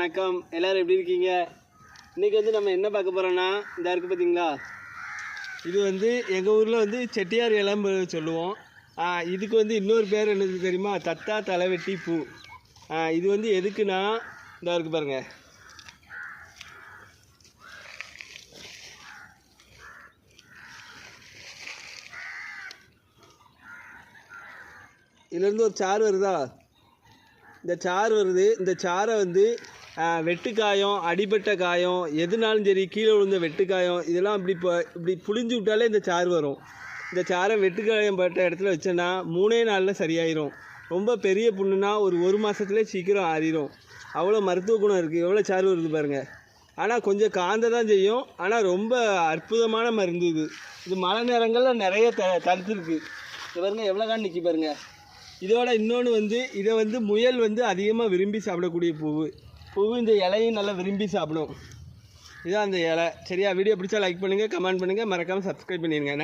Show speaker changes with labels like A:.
A: வணக்கம், எல்லோரும் எப்படி இருக்கீங்க? இன்றைக்கி வந்து நம்ம என்ன பார்க்க போகிறோன்னா, இந்த இருக்குது பார்த்தீங்களா, இது வந்து எங்கள் ஊரில் வந்து செட்டியார் இளம்பு சொல்லுவோம். இதுக்கு வந்து இன்னொரு பேர் என்னது தெரியுமா? தத்தா தலைவெட்டி பூ. இது வந்து எதுக்குன்னா, இந்த இருக்குது பாருங்கள், இதுலேருந்து ஒரு சாறு வருதா, இந்த சாறு வருது. இந்த சாரை வந்து வெட்டுக்காயம், அடிபட்ட காயம், எதுனாலும் சரி, கீழே விழுந்த வெட்டுக்காயம், இதெல்லாம் இப்படி புழிஞ்சு விட்டாலே இந்த சாறு வரும். இந்த சாரை வெட்டுக்காயம் பட்ட இடத்துல வச்சோன்னா 3 நாளில் சரியாயிரும். ரொம்ப பெரிய புண்ணுனா ஒரு மாதத்துலேயே சீக்கிரம் ஆறிடும். அவ்வளோ மருத்துவ குணம் இருக்குது. எவ்வளோ சாறு வருது பாருங்கள். ஆனால் கொஞ்சம் காந்த தான் செய்யும். ஆனால் ரொம்ப அற்புதமான மருந்து இது. இது மழை நேரங்களில் நிறைய தடுத்துருக்கு. இது பாருங்கள் எவ்வளோ கான் நிற்கி பாருங்கள். இதோட இன்னொன்று வந்து, இதை வந்து முயல் வந்து அதிகமாக விரும்பி சாப்பிடக்கூடிய பூவு. இந்த இலையும் நல்லா விரும்பி சாப்பிடும். இதுதான் அந்த இலை. சரியா? வீடியோ பிடிச்சா லைக் பண்ணுங்கள், கமெண்ட் பண்ணுங்கள், மறக்காமல் சப்ஸ்கிரைப் பண்ணிடுங்க.